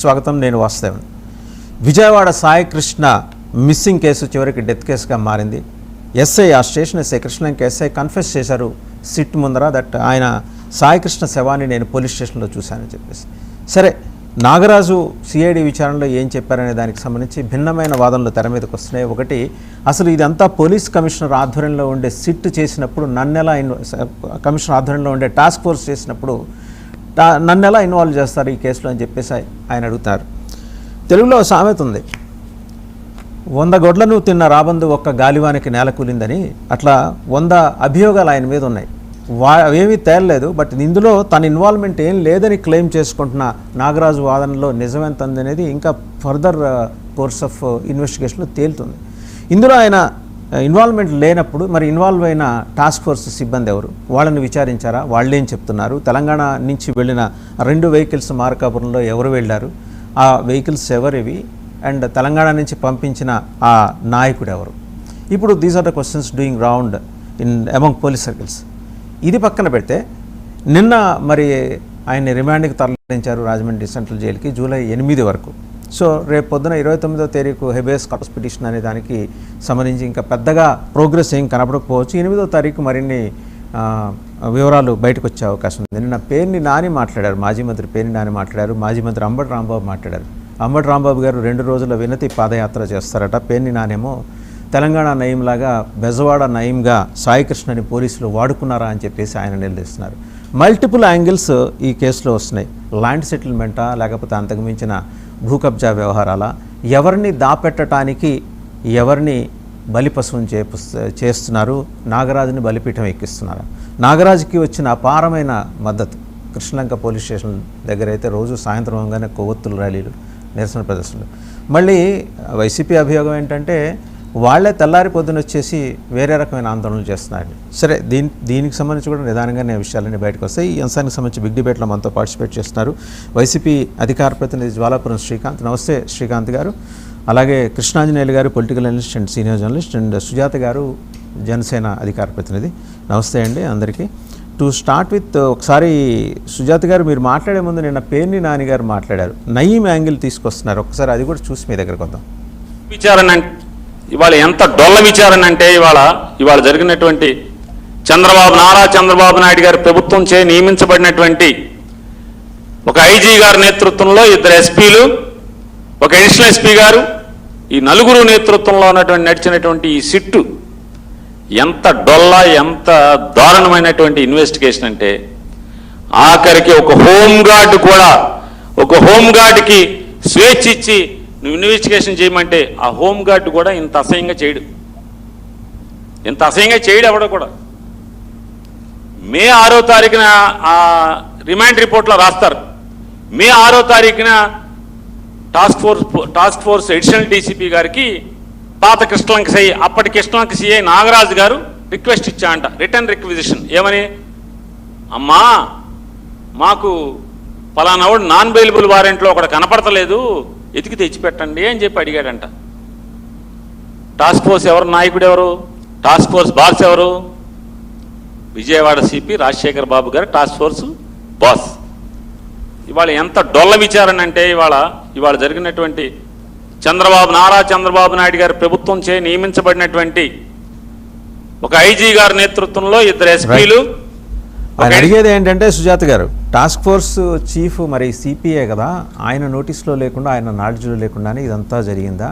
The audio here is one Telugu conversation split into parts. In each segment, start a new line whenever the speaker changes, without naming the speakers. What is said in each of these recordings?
స్వాగతం. నేను వాసుదేవన్. విజయవాడ సాయి కృష్ణ మిస్సింగ్ కేసు చివరికి డెత్ కేసుగా మారింది. ఎస్ఐ ఆ స్టేషన్ ఎస్ఐ కృష్ణంకి ఎస్ఐ కన్ఫెస్ చేశారు సిట్ ముందర దట్ ఆయన సాయి కృష్ణ శవాన్ని నేను పోలీస్ స్టేషన్లో చూశానని చెప్పేసి. సరే, నాగరాజు సిఐడి విచారణలో ఏం చెప్పారనే దానికి సంబంధించి భిన్నమైన వాదనలు తెర మీదకి వస్తున్నాయి. ఒకటి, అసలు ఇదంతా పోలీస్ కమిషనర్ ఆధ్వర్యంలో ఉండే సిట్ చేసినప్పుడు నన్నెలా కమిషనర్ ఆధ్వర్యంలో ఉండే టాస్క్ ఫోర్స్ చేసినప్పుడు నన్ను ఎలా ఇన్వాల్వ్ చేస్తారు ఈ కేసులో అని చెప్పేసి ఆయన అడుగుతారు. తెలుగులో సామెత ఉంది, 100 గొడ్లను తిన్న రాబందు ఒక్క గాలివానికి నేల కూలిందని. అట్లా 100 అభియోగాలు ఆయన మీద ఉన్నాయి. అవేమీ తేలలేదు. బట్ ఇందులో తన ఇన్వాల్వ్మెంట్ ఏం లేదని క్లెయిమ్ చేసుకుంటున్న నాగరాజు వాదనలో నిజమెంత అనేది ఇంకా ఫర్దర్ కోర్స్ ఆఫ్ ఇన్వెస్టిగేషన్లో తేలుతుంది. ఇందులో ఆయన ఇన్వాల్వ్మెంట్ లేనప్పుడు మరి ఇన్వాల్వ్ అయిన టాస్క్ ఫోర్స్ సిబ్బంది ఎవరు, వాళ్ళని విచారించారా, వాళ్ళేం చెప్తున్నారు, తెలంగాణ నుంచి వెళ్ళిన 2 వెహికల్స్ మార్కాపురంలో ఎవరు వెళ్ళారు, ఆ వెహికల్స్ ఎవరివి, అండ్ తెలంగాణ నుంచి పంపించిన ఆ నాయకుడు ఎవరు. ఇప్పుడు these are the questions doing round in among police circles. ఇది పక్కన పెడితే నిన్న మరి ఆయన్ని రిమాండ్కి తరలించారు రాజమండ్రి సెంట్రల్ జైలుకి జూలై 8 వరకు. సో రేపు పొద్దున 29వ తేదీకు హెబియస్ కార్పస్ పిటిషన్ అనే దానికి సంబంధించి ఇంకా పెద్దగా ప్రోగ్రెస్ ఏం కనపడకపోవచ్చు. 8వ తారీఖు మరిన్ని వివరాలు బయటకు వచ్చే అవకాశం ఉంది. నిన్న పేర్ని నాని మాట్లాడారు, మాజీ మంత్రి పేర్ని నాని మాట్లాడారు, మాజీ మంత్రి అంబటి రాంబాబు మాట్లాడారు. అంబటి రాంబాబు గారు 2 రోజుల వినతి పాదయాత్ర చేస్తారట. పేర్ని నానేమో తెలంగాణ నయంలాగా బెజవాడ నయంగా సాయికృష్ణని పోలీసులు వాడుకున్నారా అని చెప్పేసి ఆయన నిలదీస్తున్నారు. మల్టిపుల్ యాంగిల్స్ ఈ కేసులో వస్తున్నాయి. ల్యాండ్ సెటిల్మెంటా, లేకపోతే అంతకు మించిన భూ కబ్జా వ్యవహారాల, ఎవరిని దాపెట్టడానికి ఎవరిని బలిపశువుని చేస్తున్నారు, నాగరాజుని బలిపీఠం ఎక్కిస్తున్నారు. నాగరాజుకి వచ్చిన అపారమైన మద్దతు కృష్ణలంక పోలీస్ స్టేషన్ దగ్గర అయితే రోజు సాయంత్రం అవగానే కొవ్వొత్తుల ర్యాలీలు, నిరసన ప్రదర్శనలు. మళ్ళీ వైసీపీ అభియోగం ఏంటంటే వాళ్ళే తెల్లారి పొద్దున వచ్చేసి వేరే రకమైన ఆందోళనలు చేస్తున్నారు. సరే, దీనికి సంబంధించి కూడా నిదానంగానే విషయాలన్నీ బయటకు వస్తాయి. ఈ అంశానికి సంబంధించి బిగ్ డిబేట్లో మనతో పార్టిసిపేట్ చేస్తున్నారు వైసీపీ అధికార ప్రతినిధి జ్వాలాపురం శ్రీకాంత్. నమస్తే శ్రీకాంత్ గారు. అలాగే కృష్ణాంజనేయులు గారు, political analyst and senior journalist, and Sujatha గారు, జనసేన అధికార ప్రతినిధి. నమస్తే అండి అందరికీ. టు స్టార్ట్ విత్, ఒకసారి సుజాత గారు మీరు మాట్లాడే ముందు నిన్న పేర్ని నాని గారు మాట్లాడారు, నయీం యాంగిల్ తీసుకొస్తున్నారు. ఒకసారి అది కూడా చూసి మీ దగ్గరకు వద్దాం.
విచారణ ఇవాళ ఎంత డొల్ల విచారణ అంటే ఇవాళ జరిగినటువంటి నారా చంద్రబాబు నాయుడు గారి ప్రభుత్వం చే నియమించబడినటువంటి ఒక ఐజీ గారి నేతృత్వంలో 2 ఎస్పీలు, ఒక అడిషనల్ ఎస్పీ గారు, ఈ 4 నేతృత్వంలో నడిచినటువంటి ఈ సిట్టు ఎంత డొల్ల, ఎంత దారుణమైనటువంటి ఇన్వెస్టిగేషన్ అంటే ఆఖరికి ఒక హోంగార్డ్కి స్వేచ్ఛ ఇచ్చి నువ్వు ఇన్వెస్టిగేషన్ చేయమంటే ఆ హోంగార్డ్ కూడా ఇంత అసహ్యంగా చేయడు ఎవడో కూడా. మే 6వ తారీఖున ఆ రిమాండ్ రిపోర్ట్లో రాస్తారు. మే 6వ తారీఖున టాస్క్ ఫోర్స్ అడిషనల్ డీసీపీ గారికి పాత కృష్ణలంక సిఐ, అప్పటి కృష్ణలంక సిఐ నాగరాజు గారు రిక్వెస్ట్ ఇచ్చాయంట, రిటర్న్ రిక్విజిషన్. ఏమని, అమ్మా మాకు పలానావాడు నాన్ బెయిలబుల్ వారెంట్లో ఒకటి కనపడతలేదు, ఎతికి తెచ్చిపెట్టండి అని చెప్పి అడిగాడంట. టాస్క్ ఫోర్స్ ఎవరు, నాయకుడు ఎవరు, టాస్క్ ఫోర్స్ బాస్ ఎవరు? విజయవాడ సిపి రాజశేఖర్ బాబు గారు టాస్క్ ఫోర్స్ బాస్. ఇవాళ ఎంత డొల్ల విచారణ అంటే ఇవాళ జరిగినటువంటి నారా చంద్రబాబు నాయుడు గారి ప్రభుత్వం చే నియమించబడినటువంటి ఒక ఐజీ గారి నేతృత్వంలో 2 ఎస్పీలు.
ఆయన అడిగేది ఏంటంటే సుజాత గారు, టాస్క్ ఫోర్స్ చీఫ్ మరి సిపిఏ కదా, ఆయన నోటీస్లో లేకుండా, ఆయన నాలెడ్జ్లో లేకుండానే ఇదంతా జరిగిందా?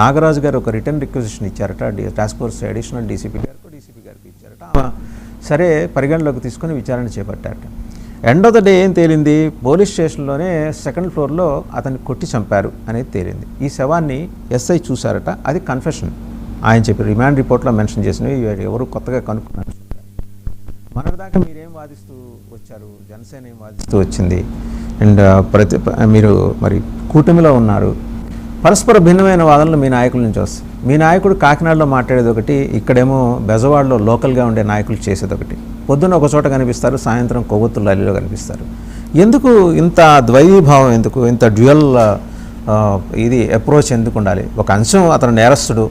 నాగరాజు గారు ఒక రిటర్న్ రిక్వెజిషన్ ఇచ్చారట టాస్క్ ఫోర్స్ అడిషనల్ డీసీపీ గారికి ఇచ్చారట. సరే, పరిగణలోకి తీసుకొని విచారణ చేపట్టారట. ఎండ్ ఆఫ్ ద డే ఏం తేలింది, పోలీస్ స్టేషన్లోనే 2nd ఫ్లోర్లో అతన్ని కొట్టి చంపారు అనేది తేలింది. ఈ శవాన్ని ఎస్ఐ చూశారట, అది కన్ఫెషన్ ఆయన చెప్పి రిమాండ్ రిపోర్ట్లో మెన్షన్ చేసినవి ఎవరు కొత్తగా కనుక్కున్నారు. మనదాకా మీరేం వాదిస్తూ వచ్చారు, జనసేన ఏం వాదిస్తూ వచ్చింది, అండ్ మీరు మరి కూటమిలో ఉన్నారు. పరస్పర భిన్నమైన వాదనలు మీ నాయకుల నుంచి వస్తాయి. మీ నాయకుడు కాకినాడలో మాట్లాడేది ఒకటి, ఇక్కడేమో బెజవాడలో లోకల్గా ఉండే నాయకులు చేసేది ఒకటి. పొద్దున్న ఒక చోట కనిపిస్తారు, సాయంత్రం కొవ్వొత్తుల ర్యాలీలో కనిపిస్తారు. ఎందుకు ఇంత ద్వైభావం, ఎందుకు ఇంత డ్యూయల్ ఇది అప్రోచ్ ఎందుకు ఉండాలి? ఒక అంశం అతను నేరస్తుడు,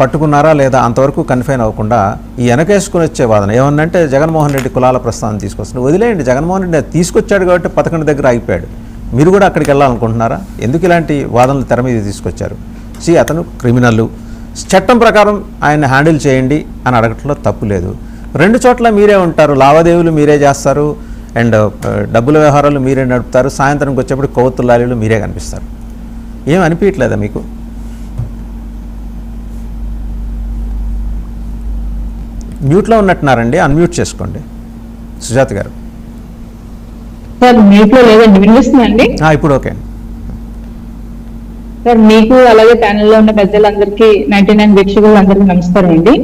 పట్టుకున్నారా లేదా అంతవరకు కన్ఫైన్ అవ్వకుండా ఈ వెనకేసుకుని వచ్చే వాదన ఏమన్నంటే జగన్మోహన్ రెడ్డి కులాల ప్రస్తావన తీసుకొస్తుంది. వదిలేయండి, జగన్మోహన్ రెడ్డి తీసుకొచ్చాడు కాబట్టి 11 దగ్గర ఆగిపోయాడు. మీరు కూడా అక్కడికి వెళ్ళాలనుకుంటున్నారా? ఎందుకు ఇలాంటి వాదనలు తెర మీద తీసుకొచ్చారు? అతను క్రిమినల్, చట్టం ప్రకారం ఆయన హ్యాండిల్ చేయండి అని అడగట్లో తప్పు లేదు. 2 చోట్ల మీరే ఉంటారు, లావాదేవీలు మీరే చేస్తారు, అండ్ డబ్బుల వ్యవహారాలు మీరే నడుపుతారు, సాయంత్రంకి వచ్చేప్పుడు కొవ్వొత్తుల లారీలు మీరే కనిపిస్తారు. ఏం అనిపించట్లేదా మీకు? మ్యూట్లో ఉన్నట్టున్నారండి, అన్మ్యూట్ చేసుకోండి సుజాత గారు.
సార్ మ్యూట్లో లేదండి, వినిపిస్తుందండి?
ఇప్పుడు ఓకే అండి.
సార్ మీకు అలాగే ప్యానెల్లో ఉన్న పెద్దలందరికీ 99 వీక్షకులందరికీ నమస్కారం అండి.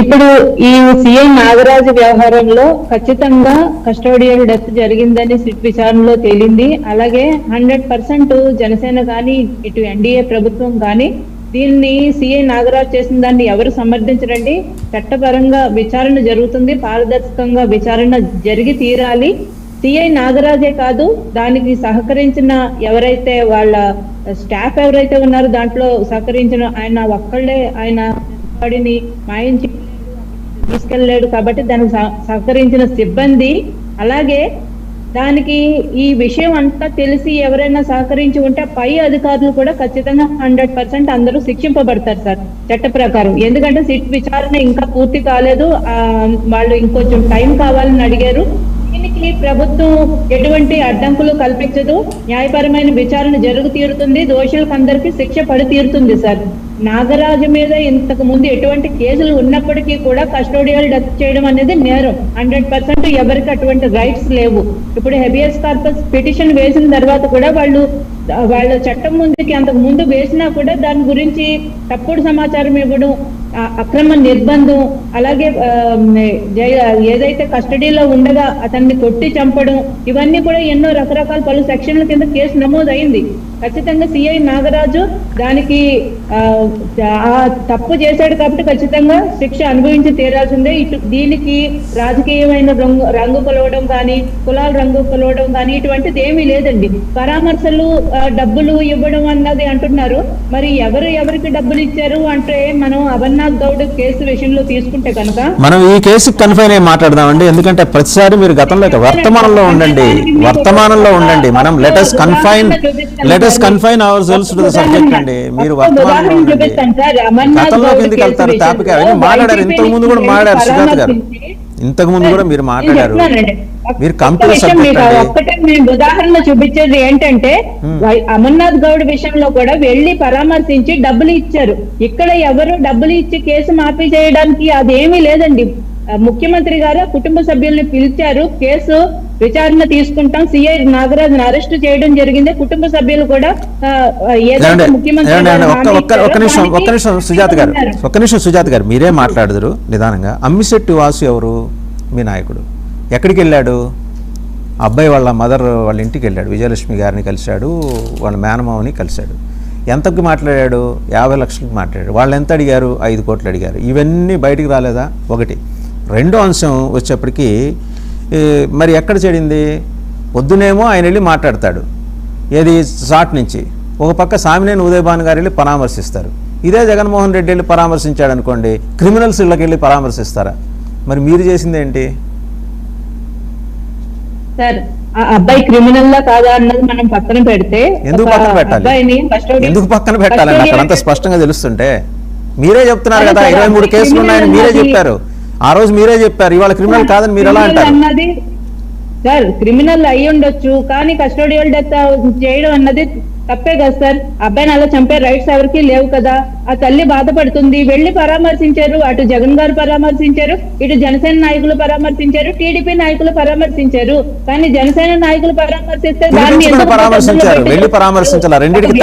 ఇప్పుడు ఈ సిఐ నాగరాజు వ్యవహారంలో ఖచ్చితంగా కస్టోడియల్ డెత్ జరిగిందని సిట్ విచారణలో తేలింది. అలాగే 100% జనసేన కానీ ఇటు ఎన్డీఏ ప్రభుత్వం కానీ దీన్ని సిఐ నాగరాజు చేసిన దాన్ని ఎవరు సమర్థించరండి. చట్టపరంగా విచారణ జరుగుతుంది, పారదర్శకంగా విచారణ జరిగి తీరాలి. సిఐ నాగరాజే కాదు, దానికి సహకరించిన ఎవరైతే వాళ్ళ స్టాఫ్ ఎవరైతే ఉన్నారో దాంట్లో సహకరించిన ఆయన ఒక్కళ్ళే ఆయన వాడిని మాయించి తీసుకెళ్ళలేడు కాబట్టి దానికి సహకరించిన సిబ్బంది, అలాగే దానికి ఈ విషయం అంతా తెలిసి ఎవరైనా సహకరించి ఉంటే పై అధికారులు కూడా ఖచ్చితంగా 100% అందరూ శిక్షింపబడతారు సార్ చట్ట ప్రకారం. ఎందుకంటే సిట్ విచారణ ఇంకా పూర్తి కాలేదు, వాళ్ళు ఇంకొంచెం టైం కావాలని అడిగారు. దీనికి ప్రభుత్వం ఎటువంటి అడ్డంకులు కల్పించదు, న్యాయపరమైన విచారణ జరుగు తీరుతుంది, దోషులకు అందరికీ శిక్ష పడి తీరుతుంది సార్. నాగరాజు మీద ఇంతకు ముందు ఎటువంటి కేసులు ఉన్నప్పటికీ కూడా కస్టోడియల్ డెత్ చేయడం అనేది నేరం. 100% ఎవరికి అటువంటి రైట్స్ లేవు. ఇప్పుడు హెబియస్ కార్పస్ పిటిషన్ వేసిన తర్వాత కూడా వాళ్ళ చట్టం ముందుకి అంతకు ముందు వేసినా కూడా దాని గురించి తప్పుడు సమాచారం ఇవ్వడం, అక్రమ నిర్బంధం, అలాగే ఏదైతే కస్టడీలో ఉండగా అతన్ని కొట్టి చంపడం, ఇవన్నీ కూడా ఎన్నో రకరకాల పలు సెక్షన్ల కింద కేసు నమోదైంది. ఖచ్చితంగా సిఐ నాగరాజు దానికి తప్పు చేశాడు కాబట్టి ఖచ్చితంగా శిక్ష అనుభవించి తీరాల్సిందే. ఇటు దీనికి రాజకీయమైన రంగు కొలవడం కానీ, కులాల రంగు కొలవడం కానీ ఇటువంటిది ఏమీ లేదండి. పరామర్శలు డబ్బులు ఇవ్వడం అన్నది అంటున్నారు. మరి ఎవరికి డబ్బులు ఇచ్చారు అంటే మనం అమర్నాథ్ గౌడ్ కేసు విషయంలో తీసుకుంటే కనుక
మనం ఈ కేసు కన్ఫైన్ అయ్యి మాట్లాడదామండి. ఎందుకంటే ప్రతిసారి మీరు గతంలో వర్తమానంలో ఉండండి. మనం let us confine our selves to the subject అండి. మీరు వర్తమానంలో ఉండండి, గతంలోకి ఎందుకు వెళ్తారు? టాపిక్ అవన్నీ మాట్లాడారు, ఇంతకు ముందు కూడా మాట్లాడారు సుజాత గారు, ఇంతకు ముందు కూడా మీరు మాట్లాడారు. మీరు కంప్లీట్ సబ్జెక్ట్ అండి.
ఒక్కటే నేను ఉదాహరణ చూపించేది ఏంటంటే అమర్నాథ్ గౌడ్ విషయంలో కూడా వెళ్లి పరామర్శించి డబ్బులు ఇచ్చారు. ఇక్కడ ఎవరు డబ్బులు ఇచ్చి కేసు మాఫీ చేయడానికి అదేమీ లేదండి. ముఖ్యమంత్రి గారు కుటుంబ సభ్యుల్ని పిలిచారు, కేసు విచారణ తీసుకుంటాం, సిఐ నాగరాజును అరెస్ట్ చేయడం జరిగింది. కుటుంబ సభ్యులు కూడా
ఒక్క నిమిషం సుజాత గారు మీరే మాట్లాడదురు నిదానంగా. అమ్మిశెట్టి వాసు ఎవరు? మీ నాయకుడు. ఎక్కడికి వెళ్ళాడు? అబ్బాయి వాళ్ళ మదర్ వాళ్ళ ఇంటికి వెళ్ళాడు, విజయలక్ష్మి గారిని కలిశాడు, వాళ్ళ మేనమావని కలిశాడు. ఎంతకు మాట్లాడాడు? 50 లక్షలకు మాట్లాడాడు. వాళ్ళు ఎంత అడిగారు? 5 కోట్లు అడిగారు. ఇవన్నీ బయటికి రాలేదా? ఒకటి. రెండో అంశం వచ్చేప్పటికి మరి ఎక్కడ చెడింది? పొద్దునేమో ఆయన వెళ్ళి మాట్లాడతాడు, ఏది షాట్ నుంచి. ఒక పక్క సామినేని ఉదయభాన్ గారు వెళ్ళి పరామర్శిస్తారు. ఇదే జగన్మోహన్ రెడ్డి వెళ్ళి పరామర్శించాడు అనుకోండి, క్రిమినల్స్ ఇళ్ళకి వెళ్ళి పరామర్శిస్తారా? మరి మీరు చేసింది ఏంటి
సార్? అబ్బాయి క్రిమినల్ లా కాదా అన్నది మనం పక్కన పెడితే,
ఎందుకు పక్కన పెట్టాలి? నాకు అంత స్పష్టంగా తెలుస్తుంటే మీరే చెప్తున్నారు కదా, 23 కేసులు ఉన్నాయని మీరే చెప్పారు. ఆ రోజు మీరే చెప్పారు, ఇవాళ క్రిమినల్ కాదని మీరు ఎలా అంటారు?
సార్ క్రిమినల్ అయ్యి ఉండొచ్చు, కానీ కస్టోడియల్ డెత్ చేయడం అన్నది తప్పే కదా సార్. అబ్బాయిని అలా చంపే రైట్స్ ఎవరికి లేవు కదా. ఆ తల్లి బాధపడుతుంది. వెళ్లి పరామర్శించారు, అటు జగన్ గారు పరామర్శించారు, ఇటు జనసేన నాయకులు పరామర్శించారు, టీడీపీ నాయకులు పరామర్శించారు. కానీ జనసేన నాయకులు పరామర్శిస్తే
పరామర్శించారు, వెళ్ళి పరామర్శించాలి. రెండింటికి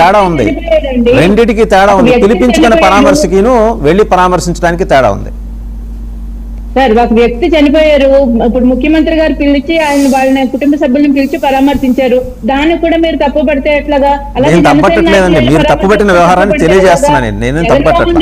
తేడా ఉంది. పిలిపించుకున్న పరామర్శకిను వెళ్ళి పరామర్శించడానికి తేడా ఉంది
సార్. ఒక వ్యక్తి చనిపోయారు, ఇప్పుడు ముఖ్యమంత్రి గారు పిలిచి ఆయన వాళ్ళని కుటుంబ సభ్యులను పిలిచి పరామర్శించారు. దానికి కూడా మీరు తప్పు పడితే ఎట్లాగా? అలాగే జగన్మోహన్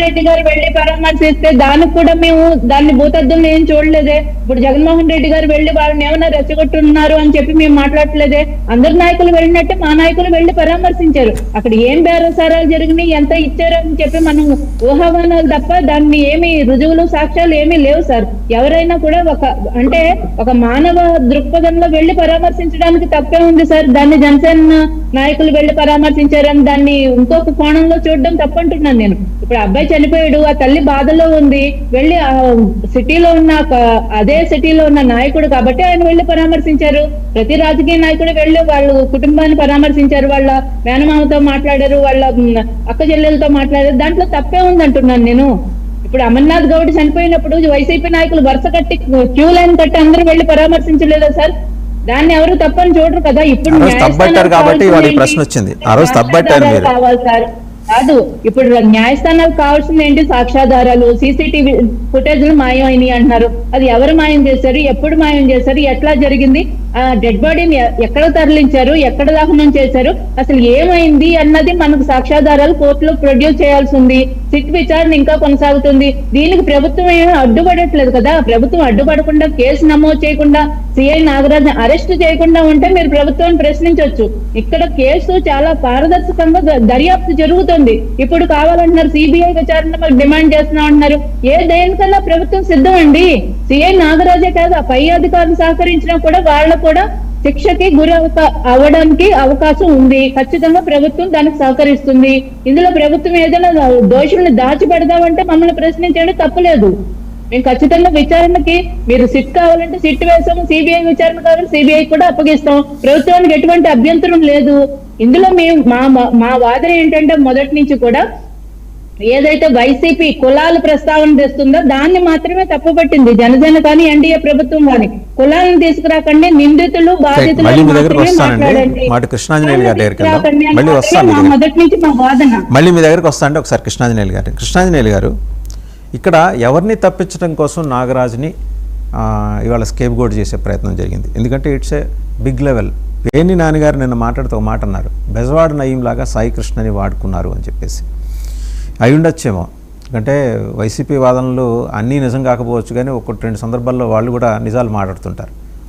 రెడ్డి గారు వెళ్లి పరామర్శిస్తే దానికి కూడా మేము దాన్ని భూతద్దులను ఏం చూడలేదే. ఇప్పుడు జగన్మోహన్ రెడ్డి గారు వెళ్లి వాళ్ళని ఏమైనా రెచ్చగొట్టున్నారు అని చెప్పి మేము మాట్లాడలేదే. అందరు నాయకులు వెళ్ళినట్టే మా నాయకులు వెళ్లి పరామర్శించారు. అక్కడ ఏం బేరసారాలు జరిగినాయి, ఎంత ఇచ్చారు అని చెప్పి మనం ఊహాగానాలు తప్ప దాన్ని ఏమి రుజువులు సాక్ష్యాలు ఏమీ లేవు సార్. ఎవరైనా కూడా ఒక మానవ దృక్పథంలో వెళ్లి పరామర్శించడానికి తప్పే ఉంది సార్. దాన్ని జనసేన నాయకులు వెళ్లి పరామర్శించారని దాన్ని ఇంకొక కోణంలో చూడడం తప్పంటున్నాను నేను. ఇప్పుడు అబ్బాయి చనిపోయాడు, ఆ తల్లి బాధలో ఉంది, వెళ్లి ఆ సిటీలో ఉన్న అదే సిటీలో ఉన్న నాయకుడు కాబట్టి ఆయన వెళ్లి పరామర్శించారు. ప్రతి రాజకీయ నాయకుడు వెళ్లి వాళ్ళు కుటుంబాన్ని పరామర్శించారు, వాళ్ళ మేనమామతో మాట్లాడారు, వాళ్ళ అక్క చెల్లెలతో మాట్లాడారు. దాంట్లో తప్పే ఉంది అంటున్నాను నేను. ఇప్పుడు అమర్నాథ్ గౌడ్ చనిపోయినప్పుడు వైసీపీ నాయకులు వరుస కట్టి క్యూ లైన్ కట్టి అందరూ వెళ్లి పరామర్శించలేదా సార్? దాన్ని ఎవరు తప్పని చూడరు కదా. ఇప్పుడు కావాలి సార్ కాదు, ఇప్పుడు న్యాయస్థానాలకు కావాల్సింది ఏంటి? సాక్ష్యాధారాలు, సీసీటీవీ ఫుటేజ్లు మాయం అయినాయి అంటున్నారు. అది ఎవరు మాయం చేశారు, ఎప్పుడు మాయం చేశారు, ఎట్లా జరిగింది, ఆ డెడ్ బాడీని ఎక్కడ తరలించారు, ఎక్కడ దహనం చేశారు, అసలు ఏమైంది అన్నది మనకు సాక్ష్యాధారాలు కోర్టులో ప్రొడ్యూస్ చేయాల్సి ఉంది. సిట్ విచారణ ఇంకా కొనసాగుతుంది. దీనికి ప్రభుత్వం ఏమీ అడ్డుపడట్లేదు కదా. ప్రభుత్వం అడ్డుపడకుండా కేసు నమోదు చేయకుండా సిఐ నాగరాజు అరెస్ట్ చేయకుండా ఉంటే మీరు ప్రభుత్వాన్ని ప్రశ్నించవచ్చు. ఇక్కడ కేసు చాలా పారదర్శకంగా దర్యాప్తు జరుగుతుంది. ఇప్పుడు కావాలంటున్నారు సిబిఐ విచారణ డిమాండ్ చేస్తున్నాం అంటున్నారు. ఏ దేనికన్నా ప్రభుత్వం సిద్ధం అండి. సిఐ నాగరాజే కాదు, ఆ పై అధికారులు సహకరించినా కూడా వాళ్ళ కూడా శిక్షకి గురి అవ్వడానికి అవకాశం ఉంది. ఖచ్చితంగా ప్రభుత్వం దానికి సహకరిస్తుంది. ఇందులో ప్రభుత్వం ఏదైనా దోషుల్ని దాచిపెడదామంటే మమ్మల్ని ప్రశ్నించడం తప్పులేదు. మేము ఖచ్చితంగా విచారణకి మీరు సిట్ కావాలంటే సిట్ వేసాము, సిబిఐ విచారణ కావాలంటే సిబిఐ కూడా అప్పగిస్తాం. ప్రభుత్వానికి ఎటువంటి అభ్యంతరం లేదు. ఇందులో మేము మా వాదన ఏంటంటే మొదటి నుంచి కూడా ఏదైతే వైసీపీ కులాల ప్రస్తావన తెస్తుందో దాన్ని మాత్రమే తప్పుపట్టింది జనసేన కానీ ఎన్డీఏ ప్రభుత్వం కానీ. కులాలను తీసుకురాకండి, నిందితులు బాధితులు మొదటి నుంచి మా వాదన.
మళ్ళీ మీ దగ్గరకు వస్తా అంటే ఒకసారి కృష్ణాంజనేయులు గారు ఇక్కడ ఎవరిని తప్పించడం కోసం నాగరాజుని ఇవాళ స్కేప్ గోడ్ చేసే ప్రయత్నం జరిగింది. ఎందుకంటే it's a big level. Perni నాన్నగారు నిన్న మాట్లాడుతూ ఒక మాట అన్నారు, బెజవాడ నయీం లాగా సాయి కృష్ణని వాడుకున్నారు అని చెప్పేసి. అయి ఉండొచ్చేమో, ఎందుకంటే వైసీపీ వాదనలు అన్నీ నిజం కాకపోవచ్చు కానీ ఒకటి రెండు సందర్భాల్లో వాళ్ళు కూడా నిజాలు మాట్లాడుతుంటారు.